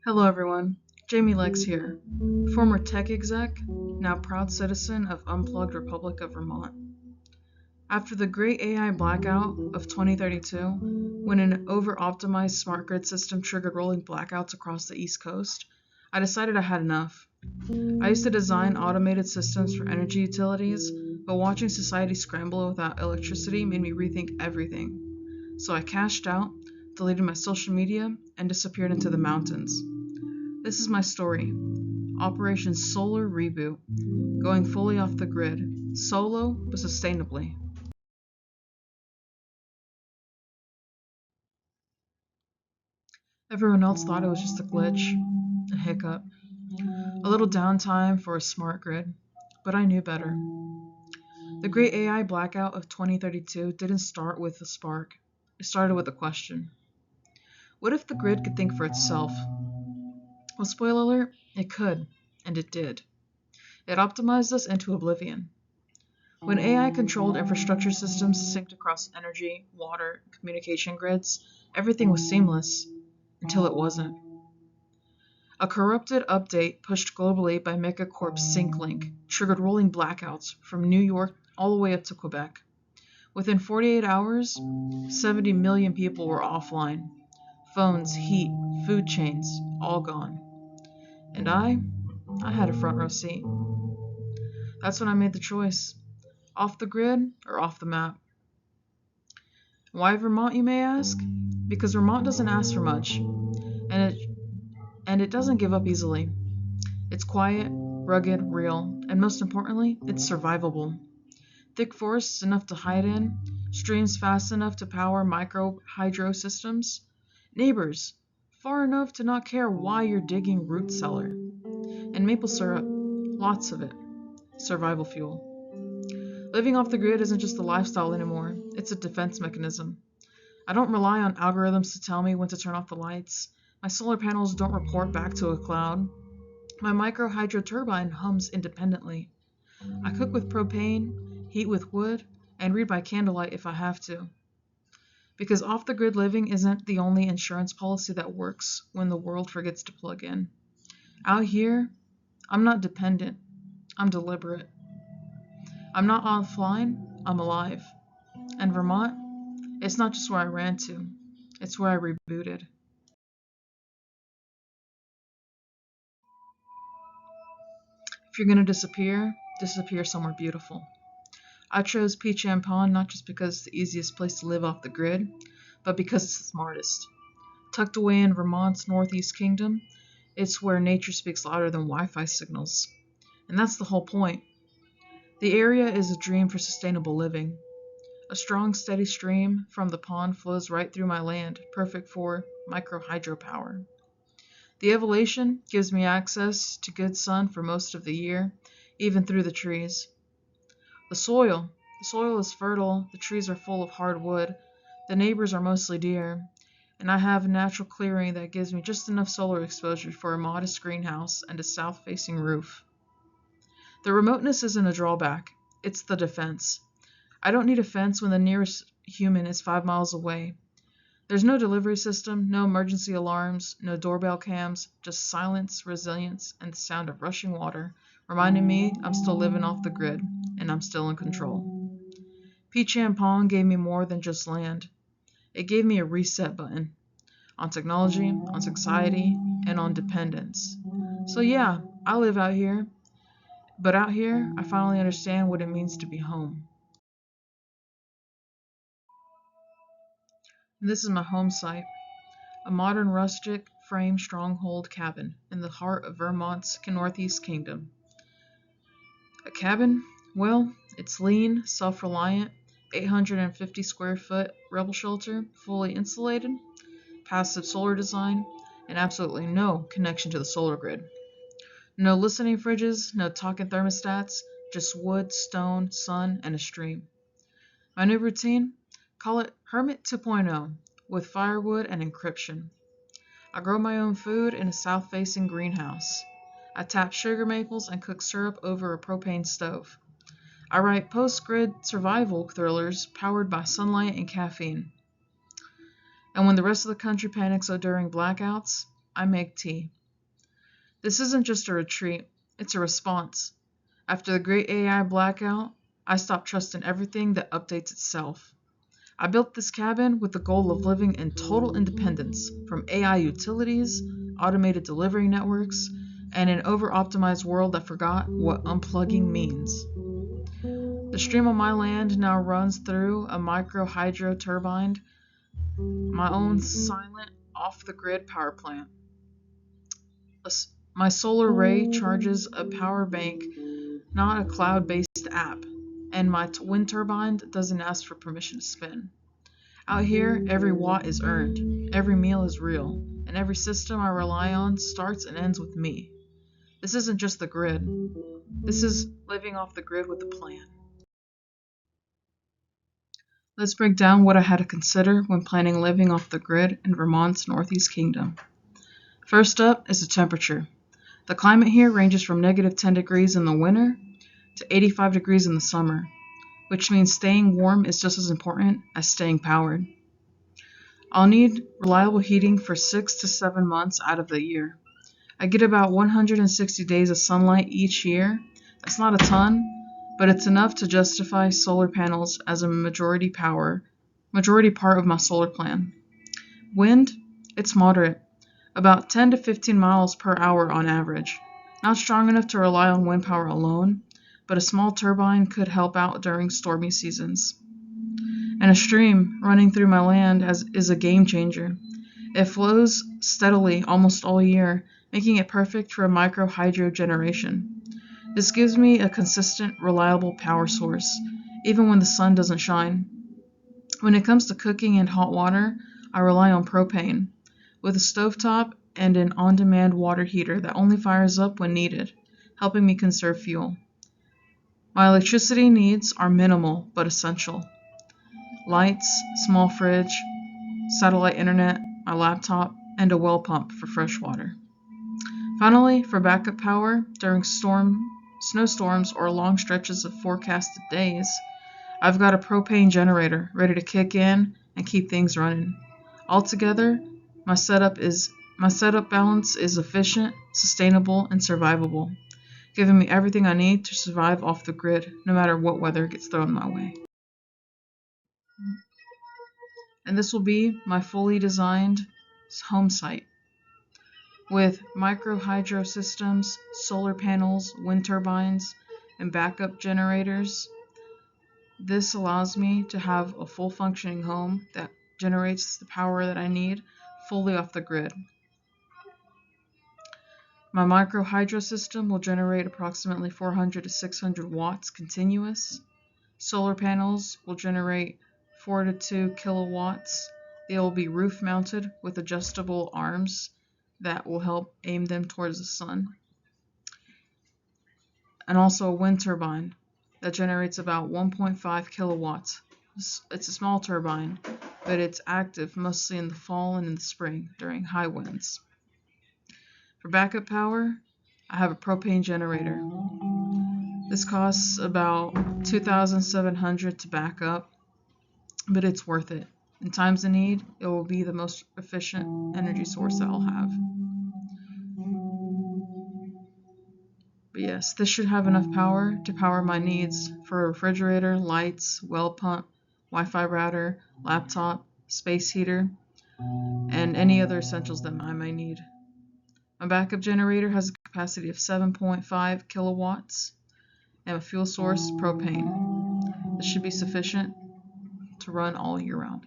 Hello everyone, Jamie Legs here, former tech exec, now proud citizen of Unplugged Republic of Vermont. After the great AI blackout of 2032, when an over-optimized smart grid system triggered rolling blackouts across the East Coast, I decided I had enough. I used to design automated systems for energy utilities, but watching society scramble without electricity made me rethink everything. So I cashed out, deleted my social media, and disappeared into the mountains. This is my story. Operation Solar Reboot. Going fully off the grid. Solo, but sustainably. Everyone else thought it was just a glitch, a hiccup, a little downtime for a smart grid. But I knew better. The great AI blackout of 2032 didn't start with a spark. It started with a question. What if the grid could think for itself? Well, spoiler alert, it could, and it did. It optimized us into oblivion. When AI-controlled infrastructure systems synced across energy, water, communication grids, everything was seamless, until it wasn't. A corrupted update pushed globally by Megacorp's SyncLink triggered rolling blackouts from New York all the way up to Quebec. Within 48 hours, 70 million people were offline. Phones, heat, food chains, all gone. And I had a front row seat. That's when I made the choice. Off the grid or off the map. Why Vermont, you may ask? Because Vermont doesn't ask for much, and it doesn't give up easily. It's quiet, rugged, real, and most importantly, it's survivable. Thick forests enough to hide in, streams fast enough to power micro hydro systems, neighbors far enough to not care why you're digging root cellar, and maple syrup, lots of it, survival fuel. Living off the grid isn't just a lifestyle anymore, it's a defense mechanism. I don't rely on algorithms to tell me when to turn off the lights. My solar panels don't report back to a cloud. My micro hydro turbine hums independently. I cook with propane, heat with wood, and read by candlelight if I have to. Because off the grid living isn't the only insurance policy that works when the world forgets to plug in. Out here, I'm not dependent, I'm deliberate. I'm not offline, I'm alive. And Vermont, it's not just where I ran to, it's where I rebooted. If you're gonna disappear somewhere beautiful. I chose Peacham Pond not just because it's the easiest place to live off the grid, but because it's the smartest. Tucked away in Vermont's northeast kingdom, it's where nature speaks louder than Wi-Fi signals. And that's the whole point. The area is a dream for sustainable living. A strong, steady stream from the pond flows right through my land, perfect for micro hydropower. The elevation gives me access to good sun for most of the year, even through the trees. The soil. The soil is fertile, the trees are full of hardwood, the neighbors are mostly deer, and I have a natural clearing that gives me just enough solar exposure for a modest greenhouse and a south-facing roof. The remoteness isn't a drawback, it's the defense. I don't need a fence when the nearest human is 5 miles away. There's no delivery system, no emergency alarms, no doorbell cams, just silence, resilience, and the sound of rushing water, reminding me I'm still living off the grid, and I'm still in control. Peacham Pond gave me more than just land. It gave me a reset button on technology, on society, and on dependence. So yeah, I live out here, but out here, I finally understand what it means to be home. And this is my home site. A modern rustic frame stronghold cabin in the heart of Vermont's northeast kingdom. A cabin? Well, it's lean, self-reliant, 850 square foot rebel shelter, fully insulated, passive solar design, and absolutely no connection to the solar grid. No listening fridges, no talking thermostats, just wood, stone, sun, and a stream. My new routine? Call it Hermit 2.0, with firewood and encryption. I grow my own food in a south-facing greenhouse. I tap sugar maples and cook syrup over a propane stove. I write post-grid survival thrillers powered by sunlight and caffeine. And when the rest of the country panics during blackouts, I make tea. This isn't just a retreat, it's a response. After the great AI blackout, I stopped trusting everything that updates itself. I built this cabin with the goal of living in total independence from AI utilities, automated delivery networks, and an over-optimized world that forgot what unplugging means. The stream on my land now runs through a micro hydro turbine, my own silent, off-the-grid power plant. My solar array charges a power bank, not a cloud-based app, and my wind turbine doesn't ask for permission to spin. Out here, every watt is earned, every meal is real, and every system I rely on starts and ends with me. This isn't just the grid. This is living off the grid with a plan. Let's break down what I had to consider when planning living off the grid in Vermont's Northeast Kingdom. First up is the temperature. The climate here ranges from -10 degrees in the winter to 85 degrees in the summer, which means staying warm is just as important as staying powered. I'll need reliable heating for 6 to 7 months out of the year. I get about 160 days of sunlight each year. That's not a ton, but it's enough to justify solar panels as a majority part of my solar plan. Wind, it's moderate, about 10 to 15 miles per hour on average. Not strong enough to rely on wind power alone, but a small turbine could help out during stormy seasons. And a stream running through my land is a game changer. It flows steadily almost all year, making it perfect for a micro hydro generation. This gives me a consistent, reliable power source, even when the sun doesn't shine. When it comes to cooking and hot water, I rely on propane, with a stovetop and an on-demand water heater that only fires up when needed, helping me conserve fuel. My electricity needs are minimal but essential. Lights, small fridge, satellite internet, my laptop, and a well pump for fresh water. Finally, for backup power during snowstorms or long stretches of forecasted days, I've got a propane generator ready to kick in and keep things running. Altogether, my setup balance is efficient, sustainable, and survivable, giving me everything I need to survive off the grid no matter what weather gets thrown my way. And this will be my fully designed home site with micro hydro systems, solar panels, wind turbines, and backup generators. This allows me to have a full functioning home that generates the power that I need fully off the grid. My micro hydro system will generate approximately 400 to 600 watts continuous. Solar panels will generate 4 to 2 kilowatts. They will be roof mounted with adjustable arms that will help aim them towards the sun. And also a wind turbine that generates about 1.5 kilowatts. It's a small turbine, but it's active mostly in the fall and in the spring during high winds. For backup power, I have a propane generator. This costs about $2,700 to back up, but it's worth it. In times of need, it will be the most efficient energy source that I'll have. But yes, this should have enough power to power my needs for a refrigerator, lights, well pump, Wi-Fi router, laptop, space heater, and any other essentials that I may need. My backup generator has a capacity of 7.5 kilowatts and a fuel source propane. This should be sufficient to run all year round.